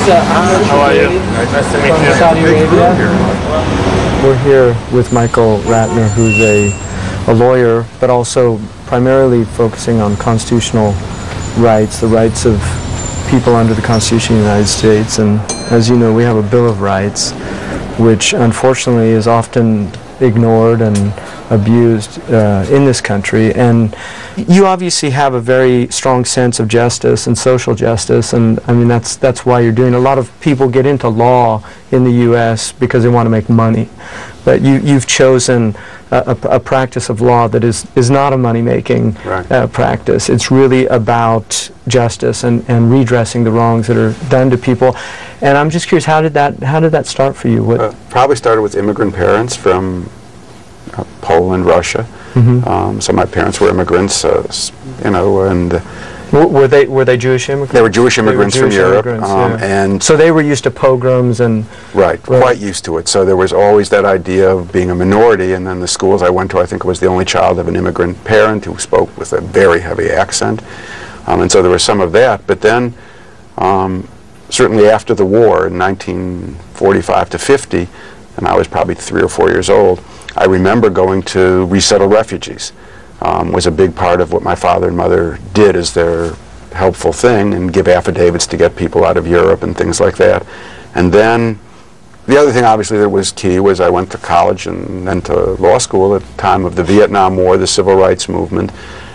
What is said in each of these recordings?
How are you? Nice to meet you. From Saudi Arabia. We're here with Michael Ratner, who's a lawyer, but also primarily focusing on constitutional rights, the rights of people under the Constitution of the United States. And as you know, we have a Bill of Rights, which unfortunately is often ignored and abused in this country. And you obviously have a very strong sense of justice and social justice, and I mean that's why you're doing. A lot of people get into law in the U.S. because they want to make money, but you've chosen a practice of law that is not a money-making practice. It's really about justice and redressing the wrongs that are done to people. And I'm just curious, how did that start for you? Probably started with immigrant parents from Poland, Russia. So my parents were immigrants, you know, and were they Jewish immigrants? They were Jewish immigrants from Europe, and so they were used to pogroms and quite used to it. So there was always that idea of being a minority. And then the schools I went to, I think I was the only child of an immigrant parent who spoke with a very heavy accent, and so there was some of that. But then, certainly after the war in 1945 to 50, and I was probably 3 or 4 years old, I remember going to resettle refugees. Was a big part of what my father and mother did as their helpful thing, and give affidavits to get people out of Europe and things like that. And then the other thing obviously that was key was I went to college and then to law school at the time of the Vietnam War, the civil rights movement,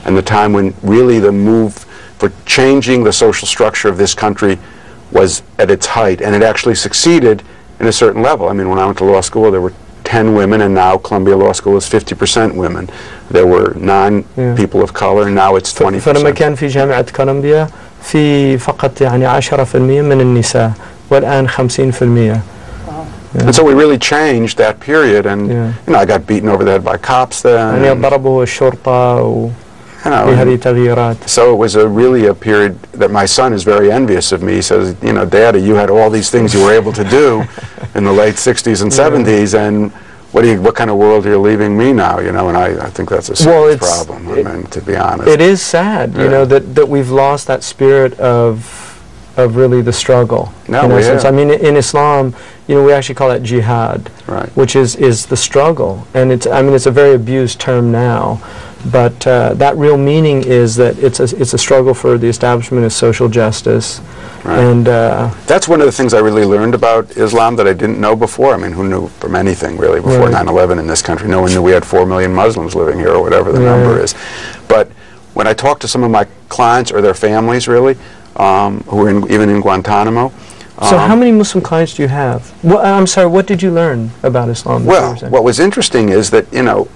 and the time when really the move for changing the social structure of this country was at its height, and it actually succeeded in a certain level. I mean, when I went to law school, there were 10 women, and now Columbia Law School is 50% women. There were 9 people of color, and now it's 20%. فلما كان في جامعة كولومبيا في فقط يعني 10% من النساء والآن 50%. And so we really changed that period, and you know, I got beaten over the head by cops then. يعني ضربوا الشرطة وهذه تغييرات. So it was really a period that my son is very envious of me. He says, you know, Daddy, you had all these things you were able to do in the late 60s and 70s, and what kind of world are you leaving me now? You know, and I think that's a serious problem. I mean, to be honest, it is sad, you know, that we've lost that spirit of really the struggle. No, in we essence. have. I mean, in Islam, you know, we actually call it jihad, which is the struggle, and it's a very abused term now. But that real meaning is that it's a struggle for the establishment of social justice, and that's one of the things I really learned about Islam that I didn't know before. I mean, who knew from anything really before 9/11 in this country? No one knew we had 4 million Muslims living here, or whatever the number is. But when I talk to some of my clients or their families, really, who are even in Guantanamo. So how many Muslim clients do you have? Well, I'm sorry, what did you learn about Islam? Well, what was interesting is that, you know,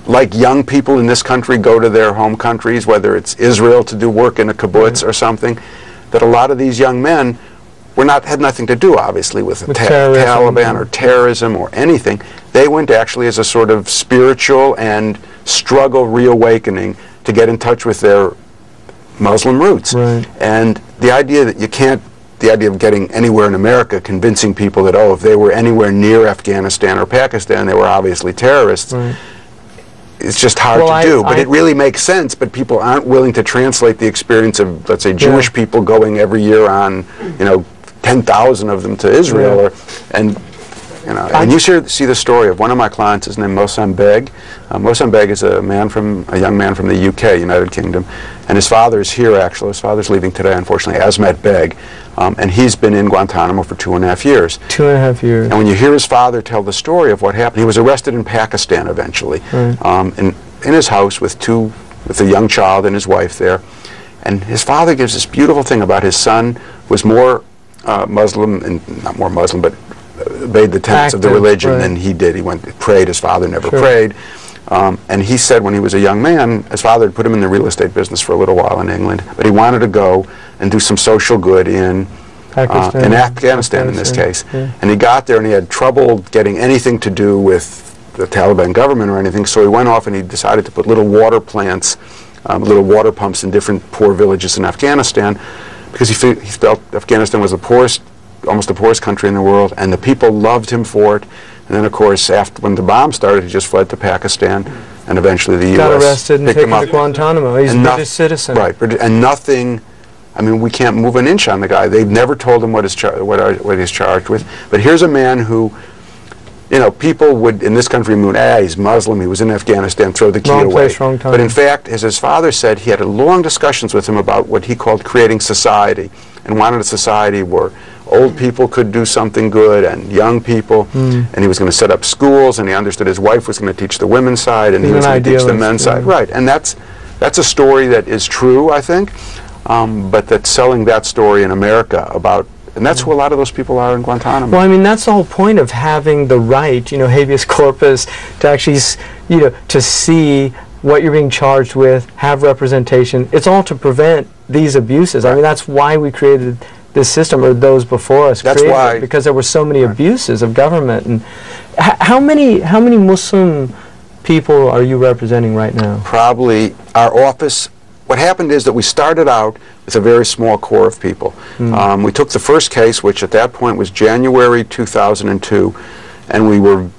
like young people in this country go to their home countries, whether it's Israel to do work in a kibbutz or something, that a lot of these young men had nothing to do, obviously, with the Taliban or terrorism or anything. They went actually as a sort of spiritual and struggle reawakening to get in touch with their Muslim roots. And the idea that the idea of getting anywhere in America, convincing people that, oh, if they were anywhere near Afghanistan or Pakistan, they were obviously terrorists. It's just hard to do, but it really makes sense. But people aren't willing to translate the experience of, let's say, Jewish people going every year on, you know, 10,000 of them to Israel, and you see the story of one of my clients is named Mohsen Beg. Mohsen Beg is a young man from the UK, United Kingdom, and his father is here actually. His father's leaving today, unfortunately, Azmat Beg, and he's been in Guantanamo for 2.5 years. 2.5 years. And when you hear his father tell the story of what happened, he was arrested in Pakistan eventually, in his house with a young child and his wife there, and his father gives this beautiful thing about his son was more Muslim, and not more Muslim, but obeyed the tenets of the religion than he did. He prayed. His father never prayed. And he said when he was a young man, his father had put him in the real estate business for a little while in England, but he wanted to go and do some social good in Afghanistan in this case. And he got there and he had trouble getting anything to do with the Taliban government or anything, so he went off and he decided to put little water plants, little water pumps in different poor villages in Afghanistan, because he felt Afghanistan was almost the poorest country in the world, and the people loved him for it. And then, of course, when the bomb started, he just fled to Pakistan, and eventually the U.S. got arrested and taken to Guantanamo. He's a British citizen. Right, and nothing I mean, we can't move an inch on the guy. They've never told him what he's charged with. But here's a man who, you know, people would in this country moon, he's Muslim, he was in Afghanistan, throw the key away. Wrong place, wrong time. But in fact, as his father said, he had long discussions with him about what he called creating society, and wanted a society where old people could do something good and young people, and he was going to set up schools, and he understood his wife was going to teach the women's side, and he was going to teach the men's side. Right, and that's a story that is true, I think, but that's selling that story in America about, and that's who a lot of those people are in Guantanamo. Well, I mean, that's the whole point of having the right, you know, habeas corpus, to actually, you know, to see what you're being charged with, have representation. It's all to prevent these abuses. Right. I mean, that's why we created this system, or those before us created it, because there were so many abuses of government. And how many Muslim people are you representing right now? Probably our office. What happened is that we started out with a very small core of people. We took the first case, which at that point was January 2002, and we were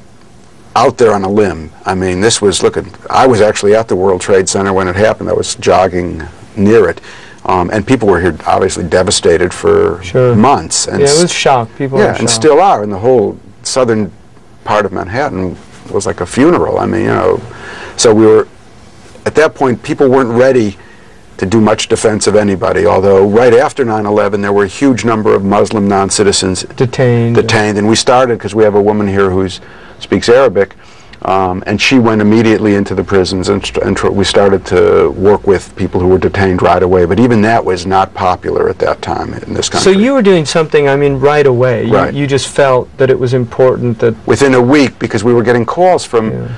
out there on a limb. I mean, this was, I was actually at the World Trade Center when it happened. I was jogging near it. And people were here obviously devastated for months. And yeah, it was shocked. People were shocked. And still are. And the whole southern part of Manhattan was like a funeral. I mean, you know, so we were, at that point, people weren't ready to do much defense of anybody, although right after 9/11 there were a huge number of Muslim non-citizens detained. And we started, because we have a woman here who speaks Arabic, and she went immediately into the prisons, and we started to work with people who were detained right away. But even that was not popular at that time in this country. So you were doing something, I mean, right away. You just felt that it was important that... Within a week, because we were getting calls from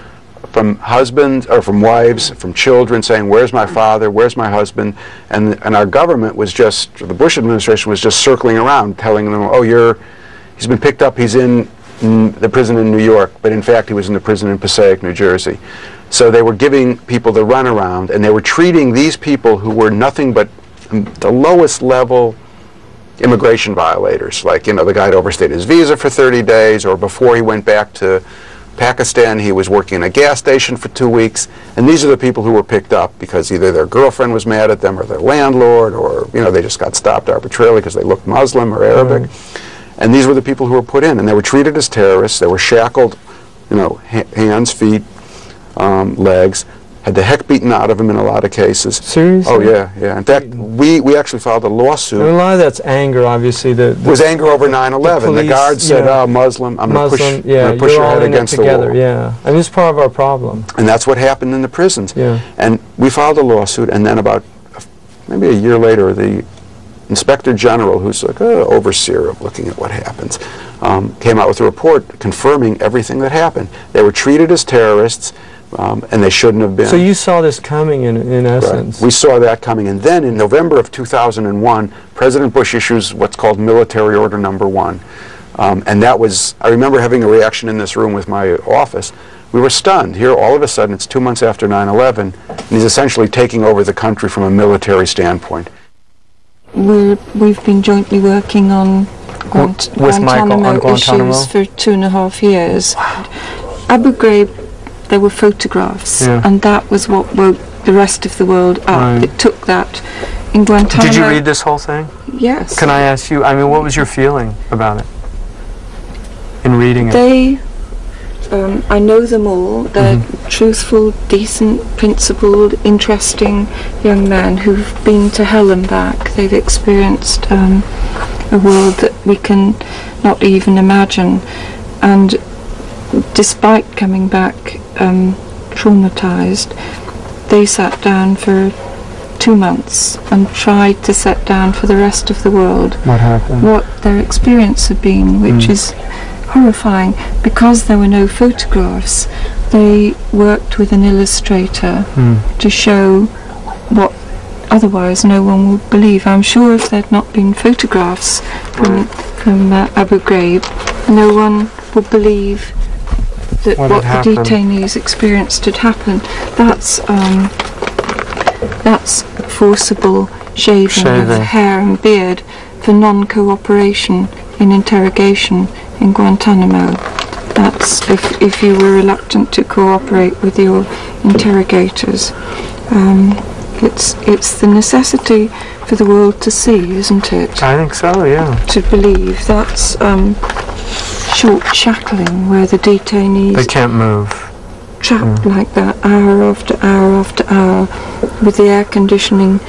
husbands, or from wives, from children saying, where's my father, where's my husband? And our government was just, the Bush administration was just circling around telling them, oh, he's been picked up, he's in the prison in New York, but in fact he was in the prison in Passaic, New Jersey. So they were giving people the runaround, and they were treating these people who were nothing but the lowest level immigration violators, like, you know, the guy had overstayed his visa for 30 days, or before he went back to Pakistan he was working in a gas station for 2 weeks, and these are the people who were picked up because either their girlfriend was mad at them, or their landlord, or, you know, they just got stopped arbitrarily because they looked Muslim or Arabic. And these were the people who were put in, and they were treated as terrorists. They were shackled, you know, hands, feet, legs, had the heck beaten out of them in a lot of cases. Seriously? Oh, yeah, yeah. In fact, we actually filed a lawsuit. And a lot of that's anger, obviously. It was anger over 9/11. The guards said, oh, Muslim, I'm going to push your head against the wall. Yeah, I mean, it's part of our problem. And that's what happened in the prisons. Yeah. And we filed a lawsuit, and then about maybe a year later, the Inspector General, who's like an overseer of looking at what happens, came out with a report confirming everything that happened. They were treated as terrorists, and they shouldn't have been. So you saw this coming in essence. Right. We saw that coming, and then in November of 2001, President Bush issues what's called Military Order No. 1. And that was, I remember having a reaction in this room with my office. We were stunned. Here, all of a sudden, it's 2 months after 9/11, and he's essentially taking over the country from a military standpoint. We've been jointly working on Guantanamo issues for 2.5 years. Abu Ghraib, there were photographs, and that was what woke the rest of the world up. It took that. In Guantanamo... Did you read this whole thing? Yes. Can I ask you, I mean, what was your feeling about it in reading it? I know them all. They're truthful, decent, principled, interesting young men who've been to hell and back. They've experienced a world that we can not even imagine. And despite coming back traumatized, they sat down for 2 months and tried to set down for the rest of the world what their experience had been, which is horrifying. Because there were no photographs, they worked with an illustrator to show what otherwise no one would believe. I'm sure if there'd not been photographs from Abu Ghraib, no one would believe that what the detainees experienced had happened. That's forcible shaving of hair and beard for non-cooperation in interrogation in Guantanamo. That's if you were reluctant to cooperate with your interrogators. It's the necessity for the world to see, isn't it? I think so, yeah. To believe. That's short shackling, where the detainees... They can't move. Trapped like that, hour after hour after hour, with the air conditioning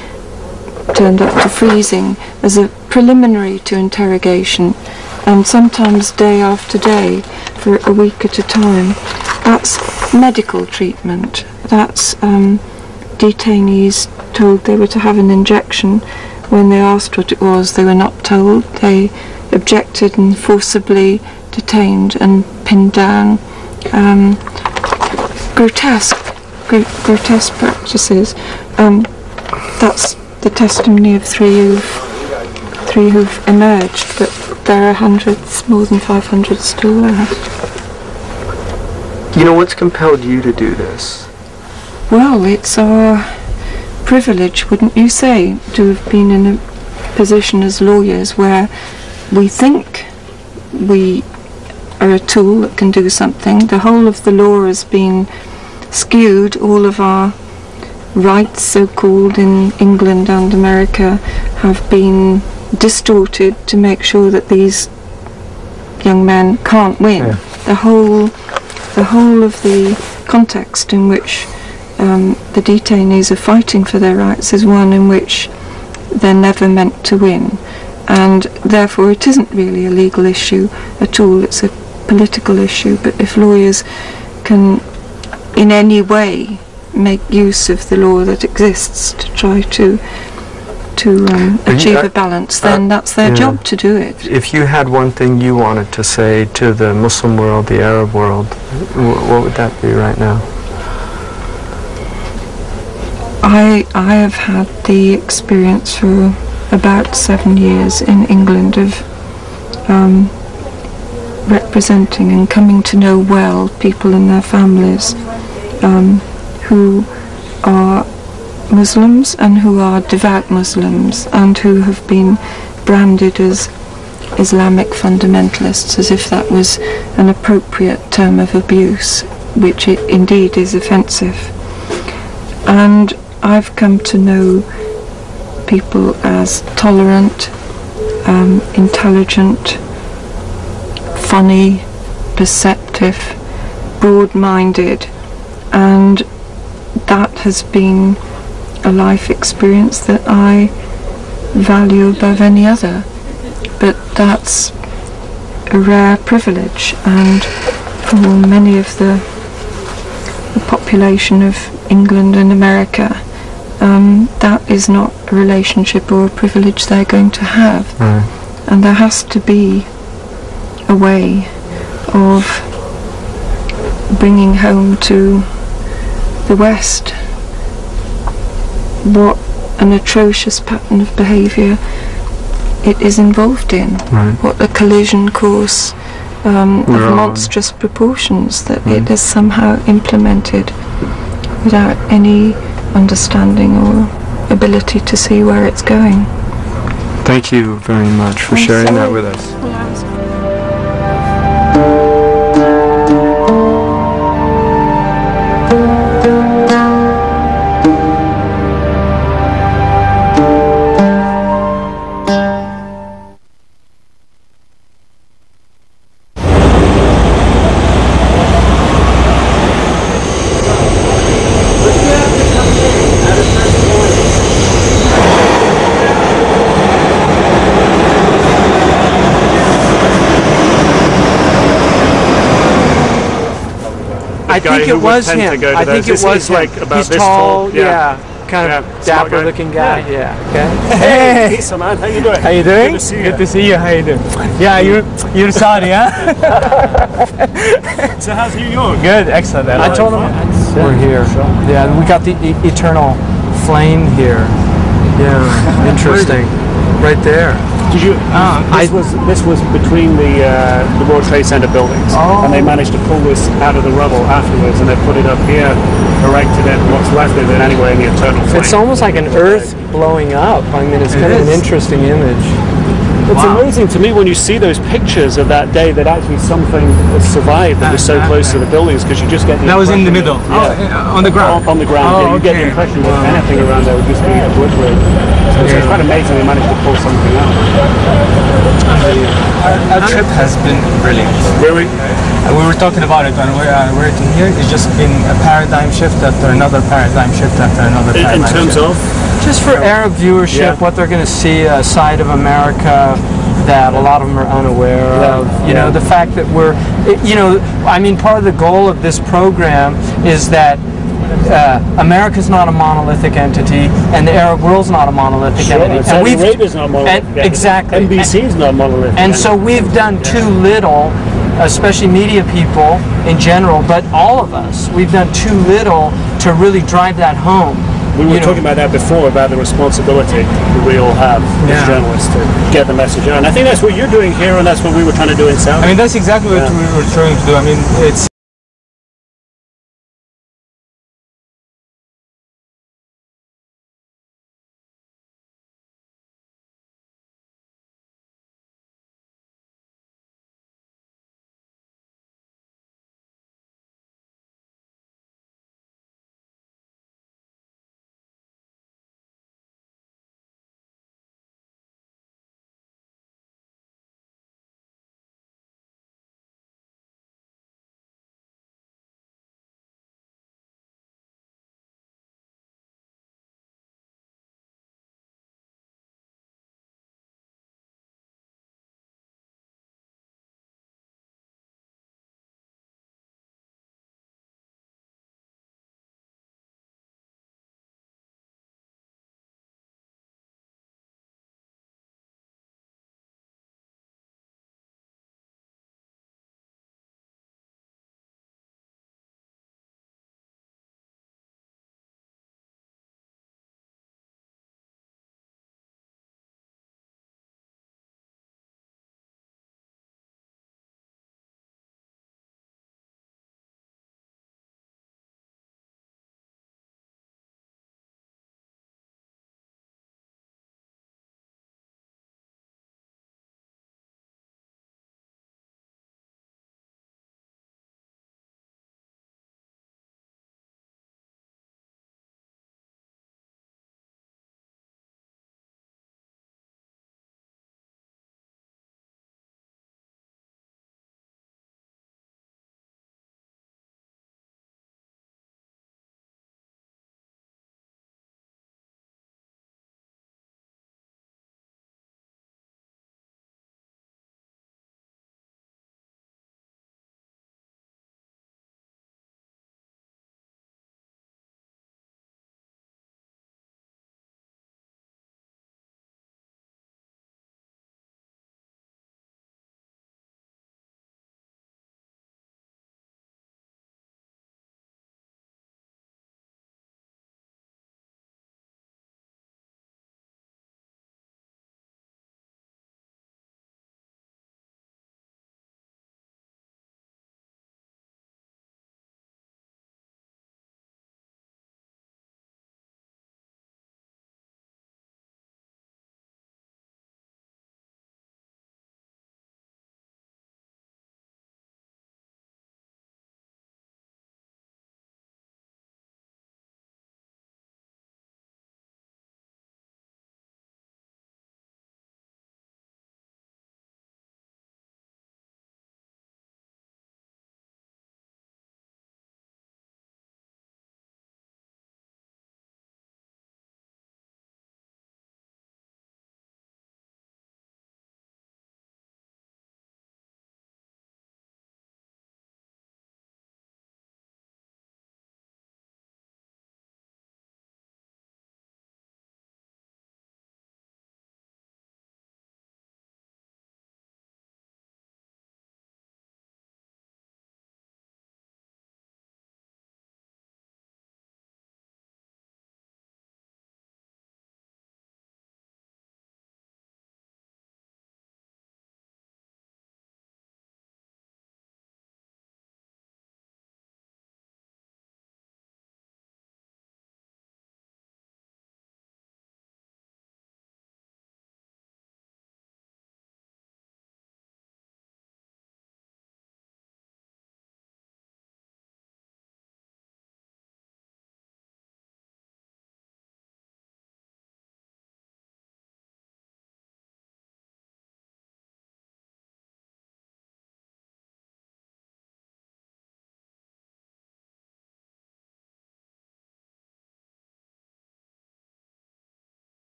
turned up to freezing as a preliminary to interrogation, and sometimes day after day for a week at a time. That's medical treatment. That's detainees told they were to have an injection. When they asked what it was, they were not told. They objected and forcibly detained and pinned down. Grotesque practices. That's the testimony of three who've emerged, but there are hundreds, more than 500 still there. You know, what's compelled you to do this? Well, it's our privilege, wouldn't you say, to have been in a position as lawyers where we think we are a tool that can do something. The whole of the law has been skewed. All of our rights, so-called, in England and America have been distorted to make sure that these young men can't win. Yeah. The whole of the context in which the detainees are fighting for their rights is one in which they're never meant to win, and therefore it isn't really a legal issue at all. It's a political issue. But if lawyers can in any way make use of the law that exists to try to achieve a balance, then that's their job to do it. If you had one thing you wanted to say to the Muslim world, the Arab world, what would that be right now? I have had the experience for about 7 years in England of representing and coming to know well people and their families who are Muslims and who are devout Muslims and who have been branded as Islamic fundamentalists, as if that was an appropriate term of abuse, which it indeed is offensive. And I've come to know people as tolerant, intelligent, funny, perceptive, broad-minded, and that has been a life experience that I value above any other. But that's a rare privilege, and for many of the population of England and America, that is not a relationship or a privilege they're going to have. Right. And there has to be a way of bringing home to the West what an atrocious pattern of behaviour it is involved in, what a collision course of monstrous proportions that it has somehow implemented without any understanding or ability to see where it's going. Thank you very much for sharing that with us. I think it was him. I think it was like about he's tall, kind of dapper-looking guy. Yeah. Okay. Hey, peace, man. How you doing? How you doing? Good to see you. Good to see you. How you doing? Yeah, you're Saudi, huh? So how's New York? Good, excellent. Man. I told him we're here. Yeah, we got the eternal flame here. Yeah, interesting. Right there. Did you? This was between the World Trade Center buildings, and they managed to pull this out of the rubble afterwards, and they put it up here, erected it. What's left of it anyway in the eternal flame. It's almost like an Earth blowing up. I mean, it's kind of an interesting image. It's amazing to me when you see those pictures of that day that actually something has survived that was so close to the buildings, because you just get the that was in the middle. On the ground. On the ground. Oh, yeah, you get the impression that anything around there would just be obliterated. So it's quite amazing they managed to pull something out. Our trip has been brilliant. Really? We were talking about it when we're waiting here. It's just been a paradigm shift after another paradigm shift after another paradigm shift. In terms of? Just for Arab viewership, what they're going to see, a side of America that a lot of them are unaware of. You know, the fact that we're, you know, I mean, part of the goal of this program is that America's not a monolithic entity, and the Arab world's not a monolithic entity. And Saudi Arabia's not monolithic. Exactly. NBC's not monolithic. And so we've done too little, especially media people in general, but all of us, we've done too little to really drive that home. We were talking about that before, about the responsibility that we all have as journalists to get the message out. And I think that's what you're doing here, and that's what we were trying to do in Saudi. I mean, that's exactly what we were trying to do. I mean, it's